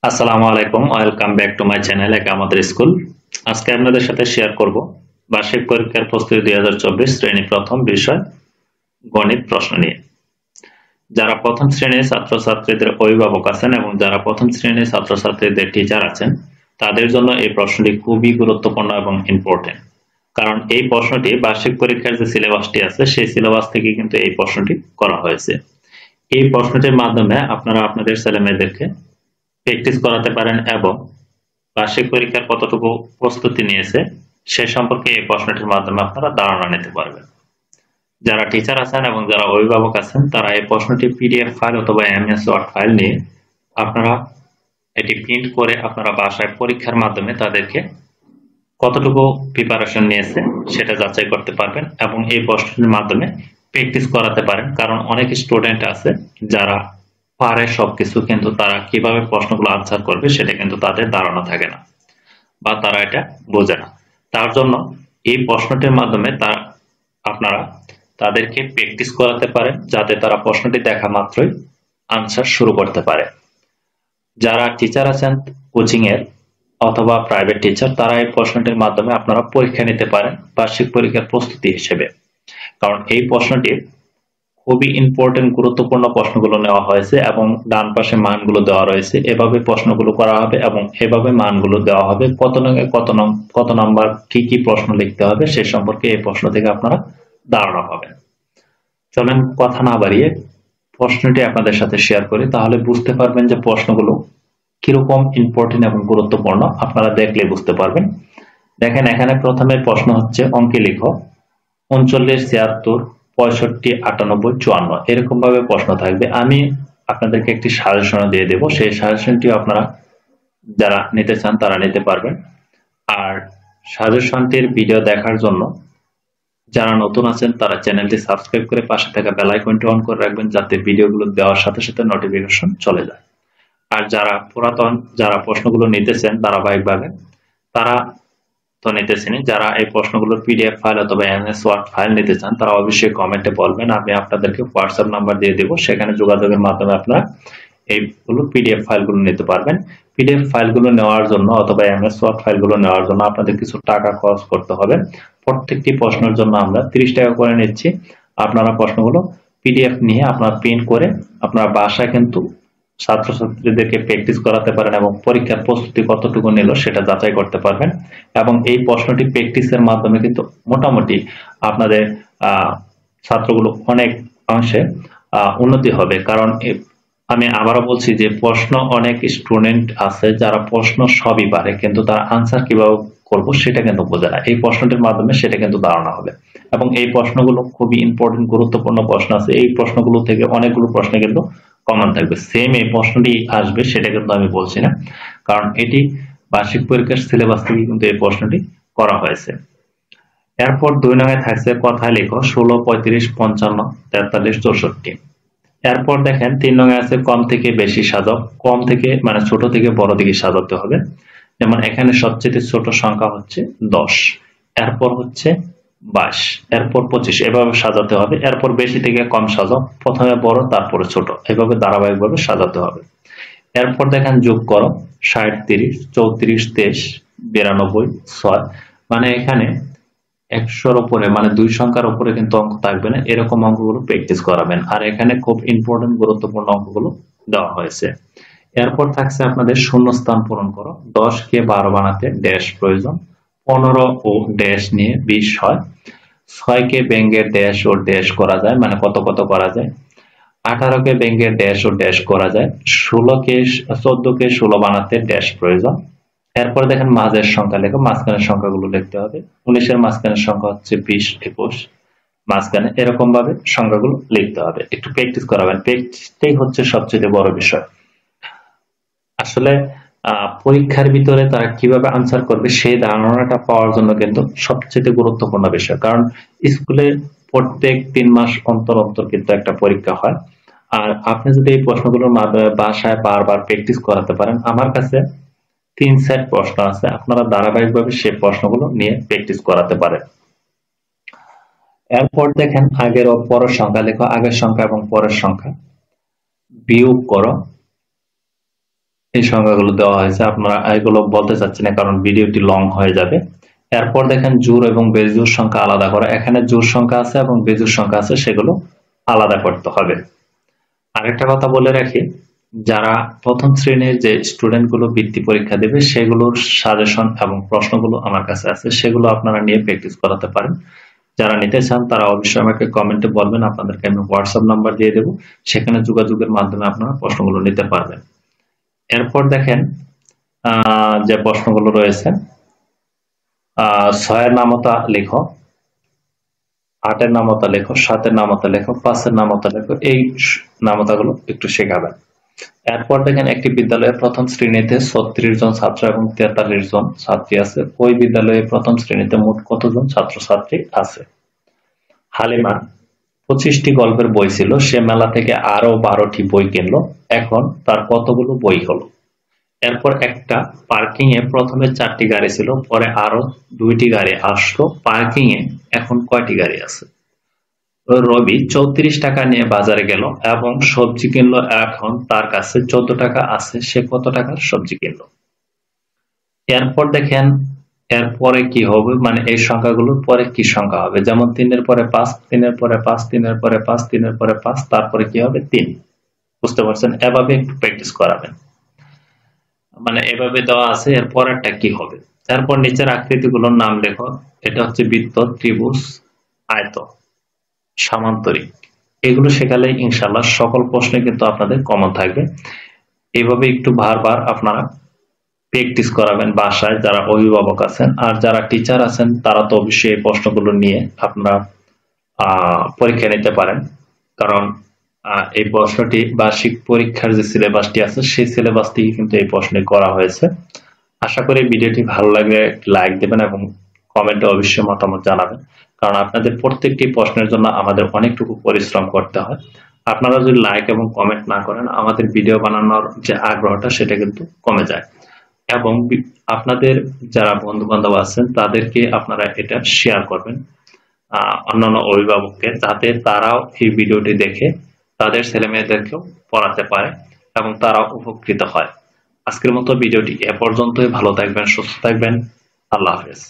আসসালামু আলাইকুম, welcome back to my channel একামতের স্কুল। আজকে আপনাদের সাথে শেয়ার করব বার্ষিক পরীক্ষার প্রস্তুতি 2024 শ্রেণী প্রথম বিষয় গণিত প্রশ্ন নিয়ে। যারা প্রথম শ্রেণীর ছাত্রছাত্রীদের অভিভাবক আছেন এবং যারা প্রথম শ্রেণীর ছাত্রছাত্রীদের টিচার আছেন তাদের জন্য এই প্রশ্নটি খুবই গুরুত্বপূর্ণ এবং ইম্পর্টেন্ট। কারণ এই প্রশ্নটি বার্ষিক পরীক্ষার যে সিলেবাসটি আছে সেই সিলেবাস থেকে কিন্তু এই প্রশ্নটি করা হয়েছে। এই প্রশ্নটির মাধ্যমে আপনারা আপনাদের ছেলেমেয়েদেরকে প্র্যাকটিস করাতে পারেন এবং বার্ষিক পরীক্ষার কতটুকু প্রস্তুতি নিয়েছে সে সম্পর্কে এই প্রশ্নটির মাধ্যমে আপনারা ধারণা নিতে পারবেন। যারা টিচার আছেন এবং যারা অভিভাবক আছেন তারা এই প্রশ্নটি পিডিএফ ফাইল অথবা এমএস ওয়ার্ড ফাইল নিয়ে আপনারা এটি প্রিন্ট করে আপনারা বাসায় পরীক্ষার মাধ্যমে তাদেরকে কতটুকু প্রিপারেশন নিয়েছে সেটা যাচাই করতে পারবেন এবং এই প্রশ্নটির মাধ্যমে প্র্যাকটিস করাতে পারেন। কারণ অনেক স্টুডেন্ট আছে যারা পারে সবকিছু কিন্তু তারা কিভাবে প্রশ্নগুলো আনসার করবে সেটা কিন্তু তাদের ধারণা থাকে না বা তারা এটা বোঝে না। তার জন্য এই প্রশ্নটির মাধ্যমে আপনারা তাদেরকে প্র্যাকটিস করাতে পারেন যাতে তারা প্রশ্নটি দেখা মাত্রই আনসার শুরু করতে পারে। যারা টিচার আছেন কোচিং এর অথবা প্রাইভেট টিচার তারা এই প্রশ্নটির মাধ্যমে আপনারা পরীক্ষা নিতে পারেন বার্ষিক পরীক্ষার প্রস্তুতি হিসেবে। কারণ এই প্রশ্নটি খুবই ইম্পর্টেন্ট গুরুত্বপূর্ণ প্রশ্নগুলো নেওয়া হয়েছে এবং ডান পাশে মানগুলো দেওয়া রয়েছে, এভাবে প্রশ্নগুলো করা হবে এবং এভাবে মানগুলো দেওয়া হবে কত নাম্বার কি কি প্রশ্ন লিখতে হবে সে সম্পর্কে এই প্রশ্ন থেকে আপনারা ধারণা পাবেন। চলেন কথা না বাড়িয়ে প্রশ্নটি আপনাদের সাথে শেয়ার করি, তাহলে বুঝতে পারবেন যে প্রশ্নগুলো কিরকম ইম্পর্টেন্ট এবং গুরুত্বপূর্ণ আপনারা দেখলে বুঝতে পারবেন। দেখেন এখানে প্রথমে প্রশ্ন হচ্ছে অঙ্কে লিখো 39, 76, 65, 98, 54 এরকম ভাবে প্রশ্ন থাকবে। আমি আপনাদেরকে একটি সাজেশন দিয়ে দেব, সেই সাজেশনটি আপনারা যারা নিতে চান তারা নিতে পারবেন। আর সাজেশনটির ভিডিও দেখার জন্য যারা নতুন আছেন তারা চ্যানেলটি সাবস্ক্রাইব করে পাশে থাকা বেল আইকনটি অন করে রাখবেন যাতে ভিডিওগুলো দেওয়ার সাথে সাথে নোটিফিকেশন চলে যায়। আর যারা পুরাতন যারা প্রশ্নগুলো নিতেছেন ধারাবাহিকভাবে তারা তো নিতেছেন, যারা এই প্রশ্নগুলোর পিডিএফ ফাইল অথবা এমএস ওয়ার্ড ফাইল নিতে চান তারা অবশ্যই কমেন্টে বলবেন, আমি আপনাদেরকে হোয়াটসঅ্যাপ নাম্বার দিয়ে দেব, সেখানে যোগাযোগের মাধ্যমে আপনারা এইগুলো পিডিএফ ফাইলগুলো নিতে পারবেন। পিডিএফ ফাইলগুলো নেওয়ার জন্য অথবা এমএস ওয়ার্ড ফাইলগুলো নেওয়ার জন্য আপনাদের কিছু টাকা খরচ করতে হবে। প্রত্যেকটি প্রশ্নের জন্য আমরা 30 টাকা করে নিচ্ছি। আপনারা প্রশ্নগুলো পিডিএফ নিয়ে আপনারা প্রিন্ট করে আপনারা বাসায় কিন্তু ছাত্রছাত্রীদেরকে প্র্যাকটিস করাতে পারেন এবং পরীক্ষার প্রস্তুতি কতটুকু নিল সেটা যাচাই করতে পারবেন। এবং এই প্রশ্নটি প্র্যাকটিসের মাধ্যমে কিন্তু মোটামুটি আপনাদের ছাত্রগুলো অনেক অংশে উন্নতি হবে। কারণ আমি আবারও বলছি যে প্রশ্ন অনেক স্টুডেন্ট আছে যারা প্রশ্ন সবই পারে কিন্তু তার আনসার কিভাবে করব সেটা কিন্তু বোঝে না। এই প্রশ্নটির মাধ্যমে সেটা কিন্তু ধারণা হবে এবং এই প্রশ্নগুলো খুবই ইম্পর্টেন্ট গুরুত্বপূর্ণ প্রশ্ন আছে। এই প্রশ্নগুলো থেকে অনেকগুলো প্রশ্ন কিন্তু কমন থাকবে, সেম এই প্রশ্নটি আসবে সেটা কিন্তু আমি বলছি না, কারণ এটি বার্ষিক পরীক্ষার সিলেবাস থেকে কিন্তু এই প্রশ্নটি করা হয়েছে। এরপর 2 নঙে থাকছে কথায় লেখো 16, 35, 55, 43, 64। এরপর দেখেন 3 নঙে আছে কম থেকে বেশি সাজাও, কম থেকে মানে ছোট থেকে বড় দিকে সাজাতে হবে। যেমন এখানে সবচেয়ে ছোট সংখ্যা হচ্ছে 10, এরপর হচ্ছে 22, এরপর 25, এভাবে সাজাতে হবে। এরপর বেশি থেকে কম সাজাও, প্রথমে বড় তারপরে ছোট, এভাবে ধারাবাহিকভাবে সাজাতে হবে। এরপর দেখেন যোগ করো 60, 30, 34, 23, 92, 6, মানে এখানে 100-র উপরে মানে 2 সংখ্যার উপরে কিন্তু অঙ্ক থাকবে না, এরকম অঙ্কগুলো প্র্যাকটিস করাবেন। আর এখানে খুব ইম্পর্টেন্ট গুরুত্বপূর্ণ অঙ্কগুলো দেওয়া হয়েছে। এরপর থাকছে আপনাদের শূন্যস্থান পূরণ করো, 10 কে 12 বানাতে ড্যাশ প্রয়োজন, 15 ও ড্যাশ নিয়ে 20 হয়, 6 কে ব্যঙ্গের ড্যাশ ও ড্যাশ করা যায় মানে কত কত করা যায়, 18 কে ব্যঙ্গের ড্যাশ ও ড্যাশ করা যায়, 14 কে 16 বানাতে ড্যাশ প্রয়োজন। এরপর দেখেন মাঝের সংখ্যা লেখো, মাঝখানের সংখ্যাগুলো লিখতে হবে। 19 এর মাঝখানের সংখ্যা হচ্ছে 20, 21, মাঝখানে এরকম ভাবে সংখ্যাগুলো লিখতে হবে। একটু প্র্যাকটিস করাবেন, প্র্যাকটিসটাই হচ্ছে সবচেয়ে বড় বিষয়। আসলে পরীক্ষার ভিতরে তারা কিভাবে আনসার করবে সেই ধারণাটা পাওয়ার জন্য কিন্তু সবচেয়ে গুরুত্বপূর্ণ বিষয়। কারণ স্কুলে প্রত্যেক 3 মাস অন্তর অন্তর কিন্তু একটা পরীক্ষা হয়। আর আপনি যদি এই প্রশ্নগুলোর মাধ্যমে বাসায় বারবার প্র্যাকটিস করাতে পারেন, আমার কাছে 3 সেট প্রশ্ন আছে, আপনারা ধারাবাহিকভাবে সেই প্রশ্নগুলো নিয়ে প্র্যাকটিস করাতে পারেন। এরপর দেখেন আগের ও পরের সংখ্যা লেখো, আগের সংখ্যা এবং পরের সংখ্যা বিয়োগ করো এই সংখ্যাগুলো দেওয়া হয়েছে, আপনারা এগুলো বলতে চাচ্ছি না কারণ ভিডিওটি লং হয়ে যাবে। এরপর দেখেন জোড় এবং বেজোড় সংখ্যা আলাদা করা, এখানে জোড় সংখ্যা আছে এবং বেজোড় সংখ্যা আছে, সেগুলো আলাদা করতে হবে। আরেকটা কথা বলে রাখি, যারা প্রথম শ্রেণীর যে স্টুডেন্ট গুলো বৃত্তি পরীক্ষা দেবে সেগুলোর সাজেশন এবং প্রশ্নগুলো আমার কাছে আছে, সেগুলো আপনারা নিয়ে প্র্যাকটিস করাতে পারেন। যারা নিতে চান তারা অবশ্যই আমাকে কমেন্টে বলবেন, আপনাদেরকে আমি হোয়াটসঅ্যাপ নাম্বার দিয়ে দেবো, সেখানে যোগাযোগের মাধ্যমে আপনারা প্রশ্নগুলো নিতে পারবেন। এরপর দেখেন যে প্রশ্নগুলো রয়েছে, 6 এর নামতা লেখো, 8 এর নামতা লেখো, 7 এর নামতা লেখো, 5 এর নামতা লেখো, এই নামতাগুলো একটু শেখাবেন। এরপর দেখেন একটি বিদ্যালয়ে প্রথম শ্রেণীতে 36 জন ছাত্র এবং 43 জন ছাত্রী আছে, ওই বিদ্যালয়ে প্রথম শ্রেণীতে মোট কতজন ছাত্রছাত্রী আছে? হালিমার 25টি গল্পের বই ছিল, সে মেলা থেকে আরো 12টি বই কিনলো, এখন তার কতগুলো বই হলো? এরপর একটা পার্কিং এ প্রথমে 4টি গাড়ি ছিল, পরে আরো 2টি গাড়ি আসলো পার্কিং এ, এখন কয়টি গাড়ি আছে? রবি 34 টাকা নিয়ে বাজারে গেল এবং সবজি কিনলো, এখন তার কাছে 14 টাকা আছে, সে কত টাকার সবজি কিনলো? এরপর দেখেন এরপরে কি হবে, মানে এই সংখ্যাগুলোর পরে কি সংখ্যা হবে, যেমন 3 এর পরে 5, 3 এর পরে 5, 3 এর পরে 5, 3 এর পরে 5, তারপরে কি হবে? 3। বুঝতে পারছেন? এভাবে একটু প্র্যাকটিস করাবেন, মানে এভাবে দেওয়া আছে। এর পরেরটা কি হবে? তারপর নিচের আকৃতিগুলোর নাম লেখো, এটা হচ্ছে বৃত্ত, ত্রিভুজ, আয়ত, সামান্তরিক। এগুলো শেখালে ইনশাআল্লাহ সকল প্রশ্নে কিন্তু আপনাদের কমন থাকবে। এইভাবে একটু বারবার আপনারা প্র্যাকটিস করাবেন বাসায়, যারা অভিভাবক আছেন। আর যারা টিচার আছেন তারা তো অবশ্যই এই প্রশ্নগুলো নিয়ে আপনারা পরীক্ষা নিতে পারেন, কারণ এই প্রশ্নটি বার্ষিক পরীক্ষার যে সিলেবাসটি আছে সেই সিলেবাস থেকে কিন্তু এই প্রশ্নে করা হয়েছে। আশা করি ভিডিওটি ভালো লাগলে লাইক দেবেন এবং কমেন্টে অবশ্যই মতামত জানাবেন, কারণ আপনাদের প্রত্যেকটি প্রশ্নের জন্য আমাদের অনেকটুকু পরিশ্রম করতে হয়। আপনারা যদি লাইক এবং কমেন্ট না করেন, আমাদের ভিডিও বানানোর যে আগ্রহটা সেটা কিন্তু কমে যায়। এবং আপনাদের যারা বন্ধু বান্ধব আছেন তাদেরকে আপনারা এটা শেয়ার করবেন অন্যান্য অভিভাবককে, যাতে তারাও এই ভিডিওটি দেখে তাদের ছেলে মেয়েদেরকেও পড়াতে পারে এবং তারাও উপকৃত হয়। আজকের মতো ভিডিওটি এ পর্যন্তই। ভালো থাকবেন, সুস্থ থাকবেন। আল্লাহ হাফেজ।